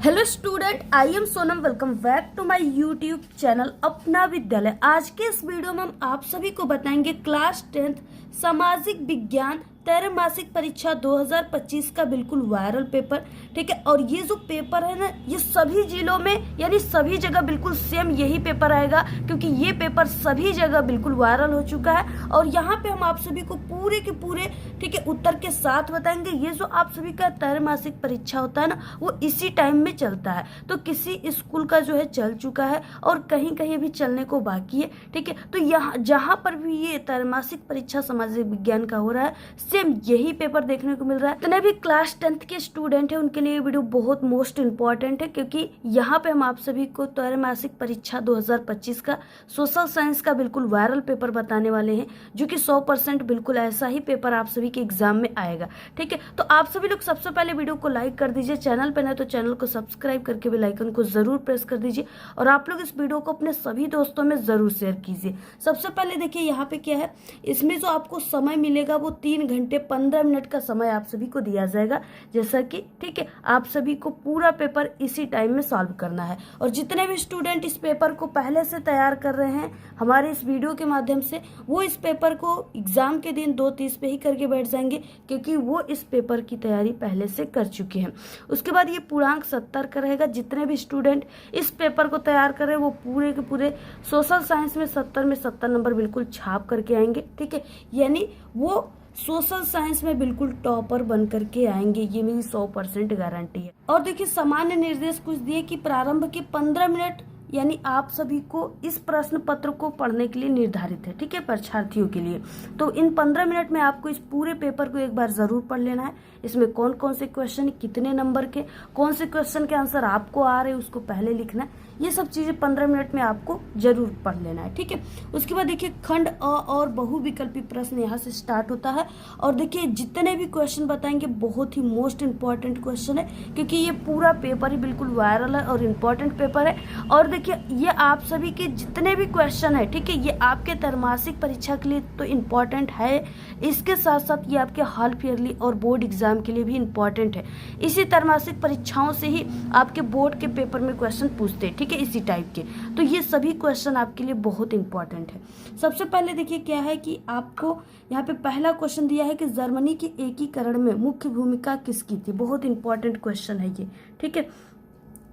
Hello student, I am Sonam. Welcome back to my YouTube channel Apna Vidyalaya. आज के इस video में हम आप सभी को बताएंगे क्लास 10th सामाजिक विज्ञान त्रैमासिक परीक्षा 2025 का बिल्कुल वायरल पेपर। ठीक है, और ये जो पेपर है ना, ये सभी जिलों में यानी सभी जगह बिल्कुल सेम यही पेपर आएगा, क्योंकि ये पेपर सभी जगह बिल्कुल वायरल हो चुका है। और यहाँ पे हम आप सभी को पूरे के पूरे ठीक है उत्तर के साथ बताएंगे। ये जो आप सभी का त्रैमासिक परीक्षा होता है ना, वो इसी टाइम में चलता है। तो किसी स्कूल का जो है चल चुका है और कहीं कहीं भी चलने को बाकी है। ठीक है, तो यहाँ जहाँ पर भी ये त्रैमासिक परीक्षा सामाजिक विज्ञान का हो रहा है, सेम यही पेपर देखने को मिल रहा है। जितने भी क्लास 10th के स्टूडेंट है उनके लिए ये वीडियो बहुत मोस्ट इंपॉर्टेंट है, क्योंकि यहाँ पे हम आप सभी को त्रैमासिक परीक्षा 2025 का सोशल साइंस का बिल्कुल वायरल पेपर बताने वाले हैं, जो कि 100% बिल्कुल ऐसा ही पेपर आप सभी के एग्जाम में आएगा। ठीक है, तो आप सभी लोग सबसे पहले वीडियो को लाइक कर दीजिए, चैनल पे नए तो चैनल को सब्सक्राइब करके बेल आइकन को जरूर प्रेस कर दीजिए, और आप लोग इस वीडियो को अपने सभी दोस्तों में जरूर शेयर कीजिए। सबसे पहले देखिए यहाँ पे क्या है, इसमें जो आपको समय मिलेगा वो 3 घंटे 15 मिनट का समय आप सभी को दिया जाएगा। जैसा कि ठीक है, आप सभी को पूरा पेपर इसी टाइम में सॉल्व करना है। और जितने भी स्टूडेंट इस पेपर को पहले से तैयार कर रहे हैं हमारे इस वीडियो के माध्यम से, वो इस पेपर को एग्जाम के दिन 2:30 पे ही करके बैठ जाएंगे, क्योंकि वो इस पेपर की तैयारी पहले से कर चुके हैं। उसके बाद ये पूर्णांक 70 का रहेगा। जितने भी स्टूडेंट इस पेपर को तैयार कर रहे हैं वो पूरे के पूरे सोशल साइंस में 70 में 70 नंबर बिल्कुल छाप करके आएंगे। ठीक है, यानी वो सोशल साइंस में बिल्कुल टॉपर बन करके आएंगे, ये मेरी 100% गारंटी है। और देखिए, सामान्य निर्देश कुछ दिए कि प्रारंभ के 15 मिनट यानी आप सभी को इस प्रश्न पत्र को पढ़ने के लिए निर्धारित है। ठीक है, परीक्षार्थियों के लिए। तो इन 15 मिनट में आपको इस पूरे पेपर को एक बार जरूर पढ़ लेना है। इसमें कौन कौन से क्वेश्चन, कितने नंबर के, कौन से क्वेश्चन के आंसर आपको आ रहे हैं उसको पहले लिखना है। ये सब चीजें 15 मिनट में आपको जरूर पढ़ लेना है। ठीक है, उसके बाद देखिए खंड अ और बहुविकल्पी प्रश्न यहाँ से स्टार्ट होता है। और देखिए जितने भी क्वेश्चन बताएंगे बहुत ही मोस्ट इंपॉर्टेंट क्वेश्चन है, क्योंकि ये पूरा पेपर ही बिल्कुल वायरल है और इम्पोर्टेंट पेपर है। और देखिए ये आप सभी के जितने भी क्वेश्चन है, ठीक है, ये आपके त्रैमासिक परीक्षा के लिए तो इम्पोर्टेंट है, इसके साथ साथ ये आपके हाफ ईयरली और बोर्ड एग्जाम के लिए भी इम्पोर्टेंट है। इसी त्रैमासिक परीक्षाओं से ही आपके बोर्ड के पेपर में क्वेश्चन पूछते हैं। ठीक है, इसी टाइप के। तो ये सभी क्वेश्चन आपके लिए बहुत इंपॉर्टेंट है। सबसे पहले देखिए क्या है कि आपको यहाँ पे पहला क्वेश्चन दिया है कि जर्मनी के एकीकरण में मुख्य भूमिका किसकी थी। बहुत इंपॉर्टेंट क्वेश्चन है ये। ठीक है,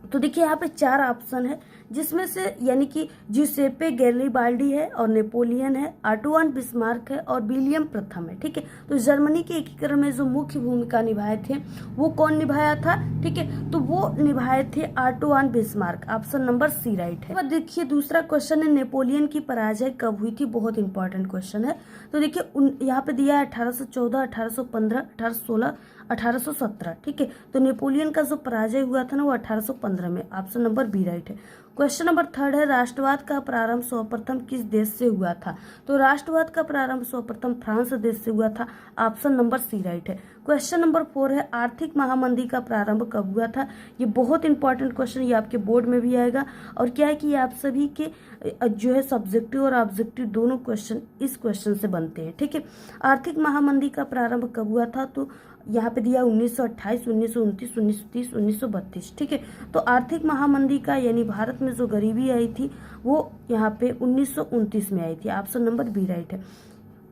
तो देखिए यहाँ पे 4 ऑप्शन है, जिसमें से यानी कि ज्यूसेप्पे गैरिबाल्डी है और नेपोलियन है, आंटोइन बिस्मार्क है और विलियम प्रथम है। ठीक है, तो जर्मनी के एकीकरण में जो मुख्य भूमिका निभाए थे वो कौन निभाया था। ठीक है, तो वो निभाए थे Antoine Bismarck. Option number C right है। देखिए दूसरा क्वेश्चन है, नेपोलियन की पराजय कब हुई थी। बहुत इंपॉर्टेंट क्वेश्चन है। तो देखिए यहाँ पे दिया है 1814, 1815, 1816, 1817। ठीक है, तो नेपोलियन का जो पराजय हुआ था ना वो 1815 में। ऑप्शन नंबर बी राइट है। क्वेश्चन नंबर 3 है, राष्ट्रवाद का प्रारंभ सर्वप्रथम किस देश से हुआ था। तो राष्ट्रवाद का प्रारंभ सर्वप्रथम फ्रांस देश से हुआ था। ऑप्शन नंबर सी राइट है। क्वेश्चन नंबर 4 है, आर्थिक महामंदी का प्रारंभ कब हुआ था। ये बहुत इंपॉर्टेंट क्वेश्चन, ये आपके बोर्ड में भी आएगा। और क्या है कि ये आप सभी के जो है सब्जेक्टिव और ऑब्जेक्टिव दोनों क्वेश्चन इस क्वेश्चन से बनते हैं। ठीक है, आर्थिक महामंदी का प्रारंभ कब हुआ था। तो यहाँ पे दिया 1928, 1929, 1930, 1932। ठीक है, तो आर्थिक महामंदी का यानी भारत में जो गरीबी आई थी वो यहाँ पे 1929 में आई थी। ऑप्शन नंबर बी राइट है।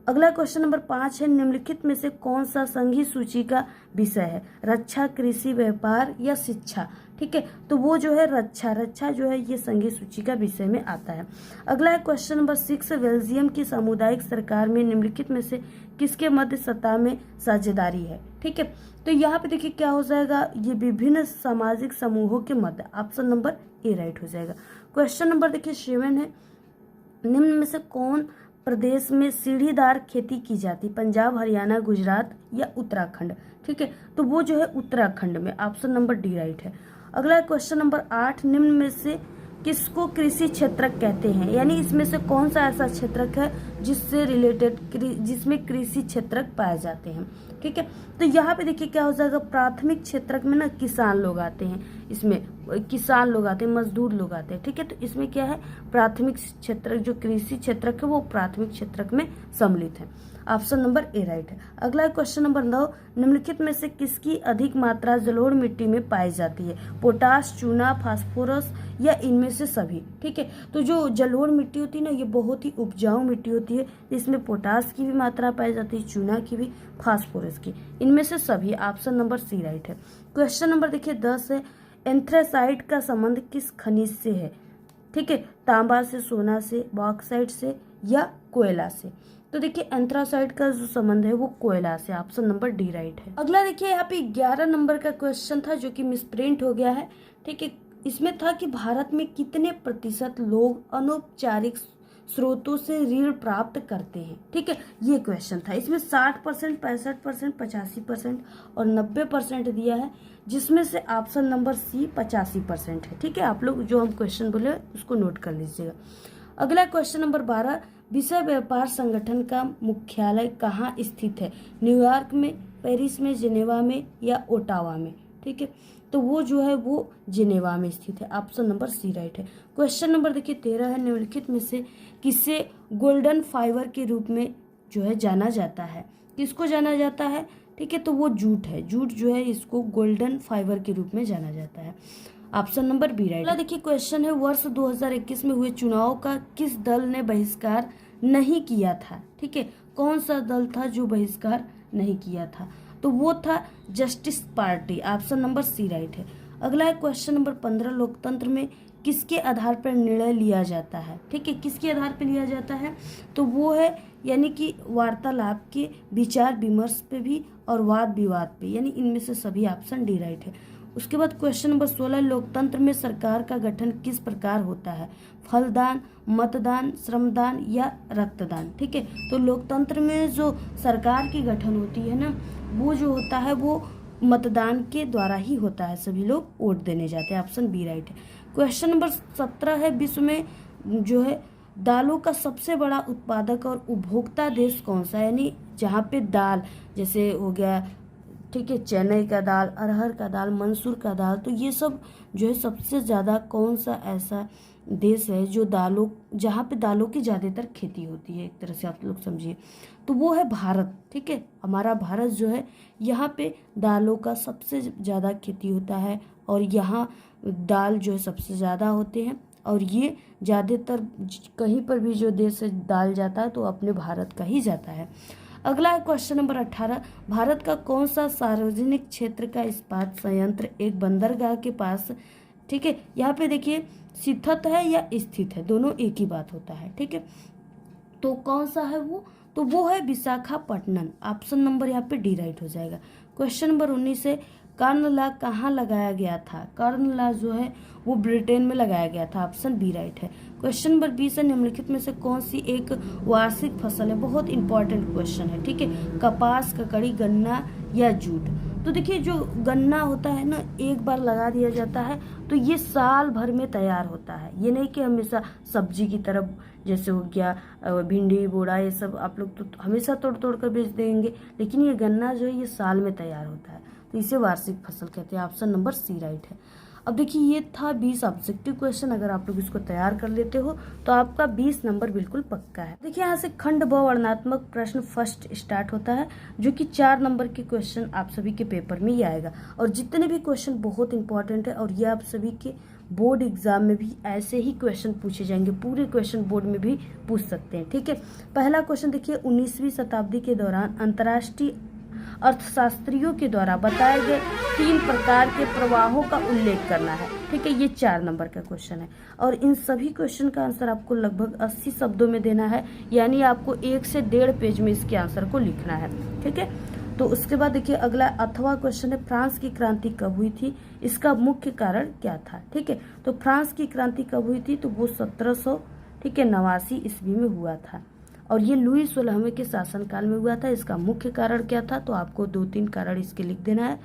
अगला क्वेश्चन नंबर 5 है, निम्नलिखित में से कौन सा संघीय सूची का विषय है। रक्षा, कृषि, व्यापार या शिक्षा। ठीक है, तो वो जो है रक्षा जो है ये संघीय सूची का विषय में आता है। अगला है क्वेश्चन नंबर 6, बेल्जियम की सामुदायिक सरकार में निम्नलिखित में से किसके मध्य सत्ता में साझेदारी है। ठीक है, तो यहाँ पे देखिए क्या हो जाएगा, ये विभिन्न सामाजिक समूहों के मध्य। ऑप्शन नंबर ए राइट हो जाएगा। क्वेश्चन नंबर देखिए 7 है, निम्न में से कौन प्रदेश में सीढ़ीदार खेती की जाती। पंजाब, हरियाणा, गुजरात या उत्तराखंड। ठीक है, तो वो जो है उत्तराखंड में। ऑप्शन नंबर डी राइट है। अगला क्वेश्चन नंबर 8, निम्न में से किसको कृषि क्षेत्रक कहते हैं। यानी इसमें से कौन सा ऐसा क्षेत्रक है जिससे रिलेटेड जिसमें कृषि क्षेत्रक पाए जाते हैं। ठीक है, तो यहाँ पे देखिए क्या हो जाएगा, प्राथमिक क्षेत्रक में ना किसान लोग आते हैं, इसमें किसान लोग आते हैं, मजदूर लोग आते हैं, ठीक है। तो इसमें क्या है, प्राथमिक क्षेत्र जो कृषि क्षेत्रक है वो प्राथमिक क्षेत्रक में सम्मिलित है। ऑप्शन नंबर ए राइट है। अगला क्वेश्चन नंबर 9, निम्नलिखित में से किसकी अधिक मात्रा जलोढ़ मिट्टी में पाई जाती है? पोटाश, चूना, फास्फोरस या इनमें से सभी, ठीक है। तो जो जलोढ़ मिट्टी होती है ना, ये बहुत ही उपजाऊ मिट्टी होती है। इसमें पोटाश की भी मात्रा पाई जाती है, चूना की भी, फास्फोरस की, इनमें से सभी। ऑप्शन नंबर सी राइट है। क्वेश्चन नंबर देखिए 10 है, एंथ्रेसाइट का संबंध किस खनिज से है? ठीक है, तांबा से, सोना से, बॉक्साइट से या कोयला से? तो देखिए एंथ्रासाइट का जो संबंध है वो कोयला से। ऑप्शन नंबर डी राइट है। अगला देखिए यहाँ पे 11 नंबर का क्वेश्चन था जो कि मिसप्रिंट हो गया है, ठीक है। इसमें था कि भारत में कितने प्रतिशत लोग अनौपचारिक स्रोतों से ऋण प्राप्त करते हैं, ठीक है, ये क्वेश्चन था। इसमें 60%, 65%, 85% और 90% दिया है, जिसमें से ऑप्शन नंबर सी 85% है, ठीक है। आप लोग जो हम क्वेश्चन बोले उसको नोट कर लीजिएगा। अगला क्वेश्चन नंबर 12, विश्व व्यापार संगठन का मुख्यालय कहाँ स्थित है? न्यूयॉर्क में, पेरिस में, जिनेवा में या ओटावा में, ठीक है। तो वो जो है वो जिनेवा में स्थित है। ऑप्शन नंबर सी राइट है। क्वेश्चन नंबर देखिए 13 है, निम्नलिखित में से किसे गोल्डन फाइबर के रूप में जो है जाना जाता है? किसको जाना जाता है? ठीक है, तो वो जूट है। जूट जो है इसको गोल्डन फाइबर के रूप में जाना जाता है। Option number B right. देखिए क्वेश्चन है, वर्ष 2021 में हुए चुनाव का किस दल ने बहिष्कार नहीं किया था? ठीक है, कौन सा दल था जो बहिष्कार नहीं किया था? तो वो था Justice Party. Option number C right है। अगला है क्वेश्चन नंबर 15, लोकतंत्र में किसके आधार पर निर्णय लिया जाता है? ठीक है, किसके आधार पर लिया जाता है? तो वो है यानी कि वार्तालाप के, विचार विमर्श पे भी और वाद विवाद पे, यानी इनमें से सभी। ऑप्शन डी राइट है। उसके बाद क्वेश्चन नंबर 16, लोकतंत्र में सरकार का गठन किस प्रकार होता है? फलदान, मतदान, श्रमदान या रक्तदान? ठीक है, तो लोकतंत्र में जो सरकार की गठन होती है ना, वो जो होता है वो मतदान के द्वारा ही होता है, सभी लोग वोट देने जाते हैं। ऑप्शन बी राइट है। क्वेश्चन नंबर 17 है, विश्व में जो है दालों का सबसे बड़ा उत्पादक और उपभोक्ता देश कौन सा है? यानी जहाँ पे दाल जैसे हो गया, ठीक है, चने का दाल, अरहर का दाल, मंसूर का दाल, तो ये सब जो है सबसे ज़्यादा कौन सा ऐसा देश है जो दालों, जहाँ पे दालों की ज़्यादातर खेती होती है, एक तरह से आप लोग समझिए, तो वो है भारत। ठीक है, हमारा भारत जो है यहाँ पे दालों का सबसे ज़्यादा खेती होता है और यहाँ दाल जो है सबसे ज़्यादा होते हैं और ये ज़्यादातर कहीं पर भी जो देश से दाल जाता है तो अपने भारत का ही जाता है। अगला है क्वेश्चन नंबर 18, भारत का कौन सा सार्वजनिक क्षेत्र का इस्पात संयंत्र एक बंदरगाह के पास, ठीक है, यहाँ पे देखिए स्थित है या स्थित है, दोनों एक ही बात होता है। ठीक है, तो कौन सा है वो? तो वो है विशाखापट्टनम। ऑप्शन नंबर यहाँ पे डी राइट हो जाएगा। क्वेश्चन नंबर 19 है, कर्ण ला कहाँ लगाया गया था? कर्ण ला जो है वो ब्रिटेन में लगाया गया था। ऑप्शन बी राइट है। क्वेश्चन नंबर 20 है, निम्नलिखित में से कौन सी एक वार्षिक फसल है? बहुत इंपॉर्टेंट क्वेश्चन है। ठीक है, कपास, ककड़ी, गन्ना या जूट? तो देखिए जो गन्ना होता है ना, एक बार लगा दिया जाता है तो ये साल भर में तैयार होता है। ये नहीं कि हमेशा सब्जी की तरफ, जैसे हो गया भिंडी, बोड़ा, ये सब आप लोग तो हमेशा तोड़ तोड़ कर बेच देंगे, लेकिन ये गन्ना जो है ये साल में तैयार होता है, तो इसे वार्षिक फसल कहते हैं। ऑप्शन नंबर सी राइट है। अब देखिए ये था 20 ऑब्जेक्टिव क्वेश्चन। अगर आप लोग इसको तैयार कर लेते हो तो आपका 20 नंबर बिल्कुल पक्का है। देखिए यहाँ से खंड ब वर्णनात्मक प्रश्न फर्स्ट स्टार्ट होता है, जो कि 4 नंबर के क्वेश्चन आप सभी के पेपर में ही आएगा और जितने भी क्वेश्चन बहुत इंपॉर्टेंट है और ये आप सभी के बोर्ड एग्जाम में भी ऐसे ही क्वेश्चन पूछे जाएंगे, पूरे क्वेश्चन बोर्ड में भी पूछ सकते हैं। ठीक है, पहला क्वेश्चन देखिए, 19वीं शताब्दी के दौरान अंतर्राष्ट्रीय अर्थशास्त्रियों के द्वारा बताए गए 3 प्रकार के प्रवाहों का उल्लेख करना है। ठीक है, ये 4 नंबर का क्वेश्चन है और इन सभी क्वेश्चन का आंसर आपको लगभग 80 शब्दों में देना है, यानी आपको 1 से 1.5 पेज में इसके आंसर को लिखना है। ठीक है, तो उसके बाद देखिए अगला अथवा क्वेश्चन है, फ्रांस की क्रांति कब हुई थी? इसका मुख्य कारण क्या था? ठीक है, तो फ्रांस की क्रांति कब हुई थी? तो वो 1789 ईस्वी में हुआ था और ये लुई 16वें के शासनकाल में हुआ था। इसका मुख्य कारण क्या था? तो आपको 2-3 कारण इसके लिख देना है।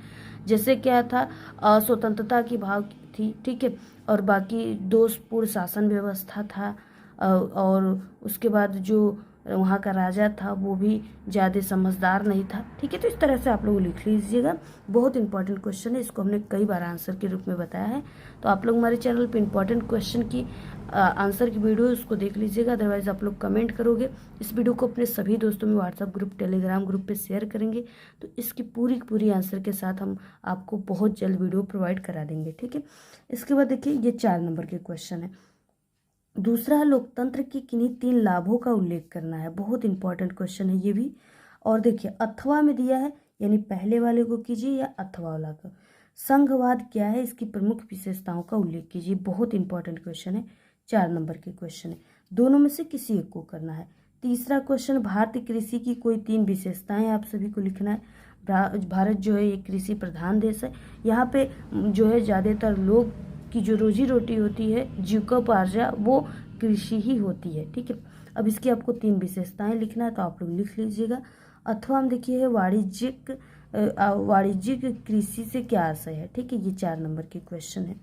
जैसे क्या था, स्वतंत्रता की भाव थी, ठीक है, और बाकी दोषपूर्ण शासन व्यवस्था था और उसके बाद जो वहाँ का राजा था वो भी ज़्यादा समझदार नहीं था। ठीक है, तो इस तरह से आप लोग लिख लीजिएगा। बहुत इंपॉर्टेंट क्वेश्चन है, इसको हमने कई बार आंसर के रूप में बताया है। तो आप लोग हमारे चैनल पे इंपॉर्टेंट क्वेश्चन की आंसर की वीडियो उसको देख लीजिएगा। अदरवाइज आप लोग कमेंट करोगे, इस वीडियो को अपने सभी दोस्तों में व्हाट्सएप ग्रुप, टेलीग्राम ग्रुप पे शेयर करेंगे तो इसकी पूरी आंसर के साथ हम आपको बहुत जल्द वीडियो प्रोवाइड करा देंगे। ठीक है, इसके बाद देखिए ये 4 नंबर के क्वेश्चन है। दूसरा है लोकतंत्र के किन्हीं 3 लाभों का उल्लेख करना है। बहुत इंपॉर्टेंट क्वेश्चन है ये भी। और देखिए अथवा में दिया है, यानी पहले वाले को कीजिए या अथवा वाला का। संघवाद क्या है, इसकी प्रमुख विशेषताओं का उल्लेख कीजिए। बहुत इंपॉर्टेंट क्वेश्चन है, 4 नंबर के क्वेश्चन है। दोनों में से किसी एक को करना है। तीसरा क्वेश्चन, भारतीय कृषि की कोई 3 विशेषताएं आप सभी को लिखना है। भारत जो है ये कृषि प्रधान देश है। यहाँ पे जो है ज़्यादातर लोग की जो रोजी रोटी होती है, जीविकोपार्जन, वो कृषि ही होती है। ठीक है, अब इसकी आपको 3 विशेषताएं लिखना है, तो आप लोग लिख लीजिएगा। अथवा हम देखिए है वाणिज्यिक कृषि से क्या आशय है। ठीक है, ये 4 नंबर के क्वेश्चन है।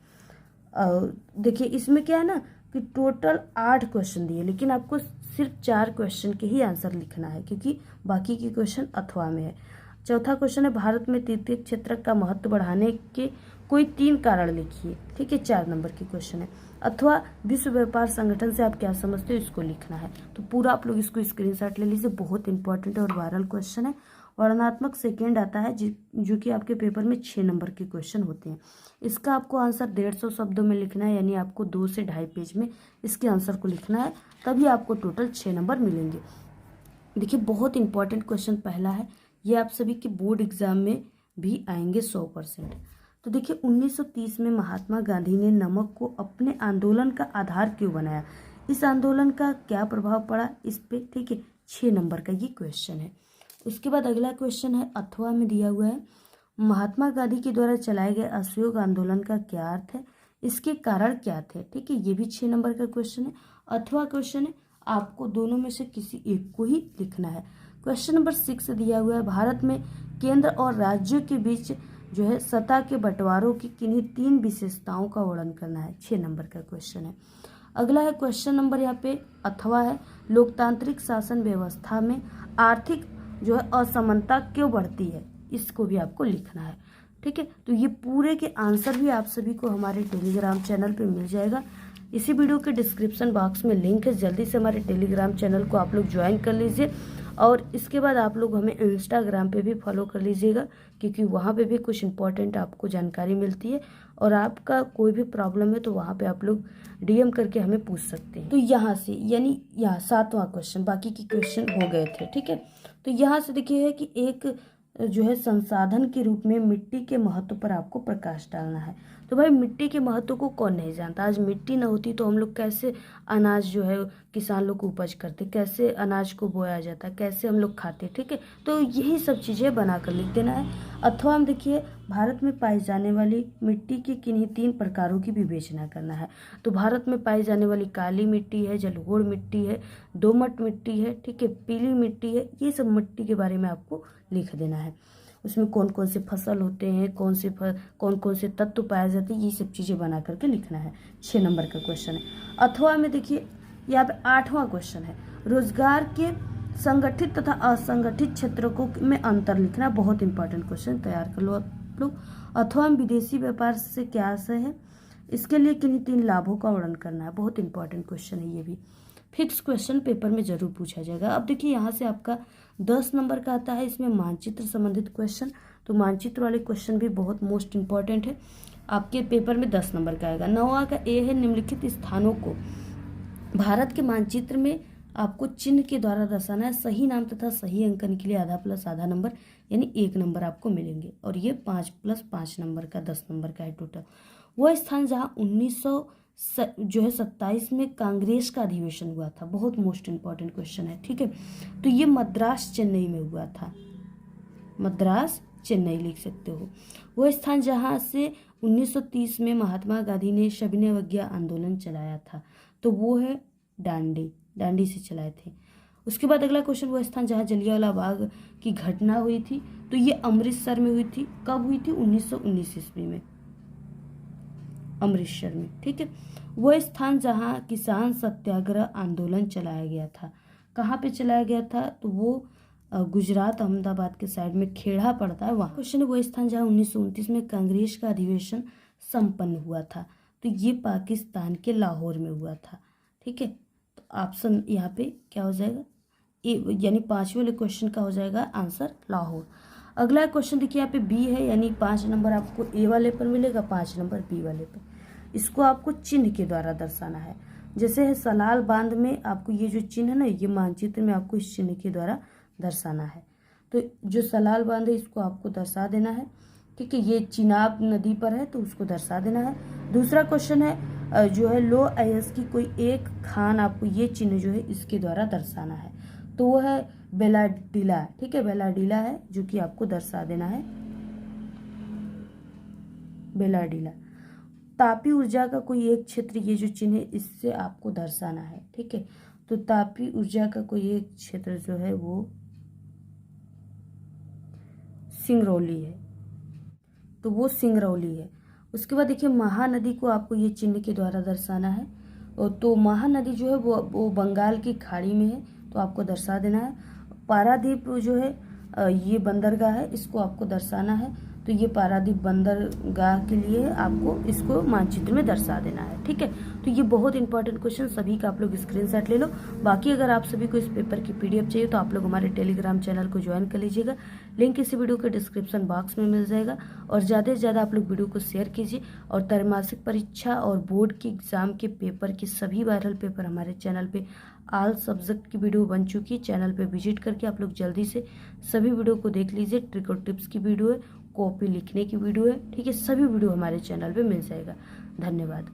देखिए इसमें क्या है ना कि टोटल 8 क्वेश्चन दिए, लेकिन आपको सिर्फ 4 क्वेश्चन के ही आंसर लिखना है, क्योंकि बाकी के क्वेश्चन अथवा में है। चौथा क्वेश्चन है, भारत में तृतीय क्षेत्र का महत्व बढ़ाने के कोई 3 कारण लिखिए। ठीक है, 4 नंबर की क्वेश्चन है। अथवा विश्व व्यापार संगठन से आप क्या समझते हो, इसको लिखना है। तो पूरा आप लोग इसको स्क्रीनशॉट ले लीजिए, बहुत इंपॉर्टेंट और वायरल क्वेश्चन है। वर्णनात्मक सेकेंड आता है जो कि आपके पेपर में 6 नंबर के क्वेश्चन होते हैं। इसका आपको आंसर 150 शब्दों में लिखना है, यानी आपको 2 से 2.5 पेज में इसके आंसर को लिखना है, तभी आपको टोटल 6 नंबर मिलेंगे। देखिए बहुत इंपॉर्टेंट क्वेश्चन पहला है, ये आप सभी के बोर्ड एग्जाम में भी आएंगे 100%। तो देखिए 1930 में महात्मा गांधी ने नमक को अपने आंदोलन का आधार क्यों बनाया, इस आंदोलन का क्या प्रभाव पड़ा इस पे। ठीक है, 6 नंबर का ये क्वेश्चन है। उसके बाद अगला क्वेश्चन है, अथवा में दिया हुआ है, महात्मा गांधी के द्वारा चलाए गए असहयोग आंदोलन का क्या अर्थ है, इसके कारण क्या थे। ठीक है, ये भी 6 नंबर का क्वेश्चन है। अथवा क्वेश्चन है, आपको दोनों में से किसी एक को ही लिखना है। क्वेश्चन नंबर 6 दिया हुआ है, भारत में केंद्र और राज्यों के बीच जो है सत्ता के बंटवारों की किन्हीं 3 विशेषताओं का वर्णन करना है। 6 नंबर का क्वेश्चन है। अगला है क्वेश्चन नंबर यहाँ पे अथवा है, लोकतांत्रिक शासन व्यवस्था में आर्थिक जो है असमानता क्यों बढ़ती है, इसको भी आपको लिखना है। ठीक है, तो ये पूरे के आंसर भी आप सभी को हमारे टेलीग्राम चैनल पे मिल जाएगा। इसी वीडियो के डिस्क्रिप्शन बॉक्स में लिंक है, जल्दी से हमारे टेलीग्राम चैनल को आप लोग ज्वाइन कर लीजिए। और इसके बाद आप लोग हमें इंस्टाग्राम पे भी फॉलो कर लीजिएगा, क्योंकि वहाँ पे भी कुछ इंपॉर्टेंट आपको जानकारी मिलती है। और आपका कोई भी प्रॉब्लम है तो वहाँ पे आप लोग डीएम करके हमें पूछ सकते हैं। तो यहाँ से यानी यहाँ 7वां क्वेश्चन, बाकी के क्वेश्चन हो गए थे। ठीक है, तो यहाँ से देखिए है कि एक जो है संसाधन के रूप में मिट्टी के महत्व पर आपको प्रकाश डालना है। तो भाई मिट्टी के महत्व को कौन नहीं जानता। आज मिट्टी ना होती तो हम लोग कैसे अनाज जो है किसान लोग को उपज करते, कैसे अनाज को बोया जाता, कैसे हम लोग खाते। ठीक है, तो यही सब चीज़ें बनाकर लिख देना है। अथवा हम देखिए, भारत में पाई जाने वाली मिट्टी की किन्हीं 3 प्रकारों की विवेचना करना है। तो भारत में पाई जाने वाली काली मिट्टी है, जलोढ़ मिट्टी है, दोमट मिट्टी है, ठीक है, पीली मिट्टी है, ये सब मिट्टी के बारे में आपको लिख देना है। उसमें कौन कौन से फसल होते हैं, कौन कौन से तत्व पाए जाते हैं, ये सब चीज़ें बना करके लिखना है। 6 नंबर का क्वेश्चन है। अथवा में देखिए यहाँ पे 8वां क्वेश्चन है, रोजगार के संगठित तथा असंगठित क्षेत्रों को में अंतर लिखना। बहुत इंपॉर्टेंट क्वेश्चन, तैयार कर लो आप लोग। अथवा में विदेशी व्यापार से क्या आशय है, इसके लिए किन्हीं 3 लाभों का वर्णन करना है। बहुत इंपॉर्टेंट क्वेश्चन है ये भी, फिक्स क्वेश्चन पेपर में जरूर पूछा जाएगा। अब देखिए यहाँ से आपका 10 नंबर का आता है, इसमें मानचित्र संबंधित क्वेश्चन। तो मानचित्र वाले क्वेश्चन भी बहुत मोस्ट इंपॉर्टेंट है, आपके पेपर में 10 नंबर का आएगा। 9वां का ए है, निम्नलिखित स्थानों को भारत के मानचित्र में आपको चिन्ह के द्वारा दर्शाना है। सही नाम तथा सही अंकन के लिए आधा प्लस आधा नंबर यानी 1 नंबर आपको मिलेंगे। और ये 5 + 5 नंबर का 10 नंबर का है टोटल। वह स्थान जहाँ 1927 में कांग्रेस का अधिवेशन हुआ था। बहुत मोस्ट इंपॉर्टेंट क्वेश्चन है। ठीक है, तो ये मद्रास चेन्नई में हुआ था, मद्रास चेन्नई लिख सकते हो। वह स्थान जहाँ से 1930 में महात्मा गांधी ने सविनय अवज्ञा आंदोलन चलाया था, तो वो है दांडी से चलाए थे। उसके बाद अगला क्वेश्चन, वो स्थान जहाँ जलियांवाला बाग की घटना हुई थी, तो ये अमृतसर में हुई थी। कब हुई थी? 1919 ईस्वी में, अमृतसर में। ठीक है, वह स्थान जहाँ किसान सत्याग्रह आंदोलन चलाया गया था, कहाँ पे चलाया गया था, तो वो गुजरात अहमदाबाद के साइड में खेड़ा पड़ता है वहाँ। क्वेश्चन है वो स्थान जहाँ 1929 में कांग्रेस का अधिवेशन संपन्न हुआ था, तो ये पाकिस्तान के लाहौर में हुआ था। ठीक है, तो ऑप्शन यहाँ पे क्या हो जाएगा, ए, यानी 5वें वाले क्वेश्चन का हो जाएगा आंसर लाहौर। अगला क्वेश्चन देखिए यहाँ पे बी है, यानी 5 नंबर आपको ए वाले पर मिलेगा, 5 नंबर बी वाले पर। इसको आपको चिन्ह के द्वारा दर्शाना है। जैसे है सलाल बांध में आपको ये जो चिन्ह है ना, ये मानचित्र में आपको इस चिन्ह के द्वारा दर्शाना है। तो जो सलाल बांध है इसको आपको दर्शा देना है। ठीक है, ये चिनाब नदी पर है तो उसको दर्शा देना है। दूसरा क्वेश्चन है जो है लो आयस की कोई एक खान, आपको ये चिन्ह जो है इसके द्वारा दर्शाना है, तो वो है बेलाडीला। ठीक है, बेलाडीला है जो कि आपको दर्शा देना है, बेलाडीला। तापी ऊर्जा का कोई एक क्षेत्र, ये जो चिन्ह है इससे आपको दर्शाना है। ठीक है, तो तापी ऊर्जा का कोई एक क्षेत्र जो है वो सिंगरौली है, तो वो सिंगरौली है। उसके बाद देखिए महानदी को आपको ये चिन्ह के द्वारा दर्शाना है, तो महानदी जो है वो बंगाल की खाड़ी में है, तो आपको दर्शा देना है। पारादीप जो है ये बंदरगाह है, इसको आपको दर्शाना है, तो ये पारादीप बंदरगाह के लिए आपको इसको मानचित्र में दर्शा देना है। ठीक है, तो ये बहुत इंपॉर्टेंट क्वेश्चन सभी का आप लोग स्क्रीनशॉट ले लो। बाकी अगर आप सभी को इस पेपर की पीडीएफ चाहिए तो आप लोग हमारे टेलीग्राम चैनल को ज्वाइन कर लीजिएगा, लिंक इसी वीडियो के डिस्क्रिप्शन बॉक्स में मिल जाएगा। और ज़्यादा से ज़्यादा आप लोग वीडियो को शेयर कीजिए। और त्रैमासिक परीक्षा और बोर्ड की एग्जाम के पेपर के सभी वायरल पेपर हमारे चैनल पे ऑल सब्जेक्ट की वीडियो बन चुकी है, चैनल पे विजिट करके आप लोग जल्दी से सभी वीडियो को देख लीजिए। ट्रिक और टिप्स की वीडियो है, कॉपी लिखने की वीडियो है। ठीक है, सभी वीडियो हमारे चैनल पे मिल जाएगा। धन्यवाद।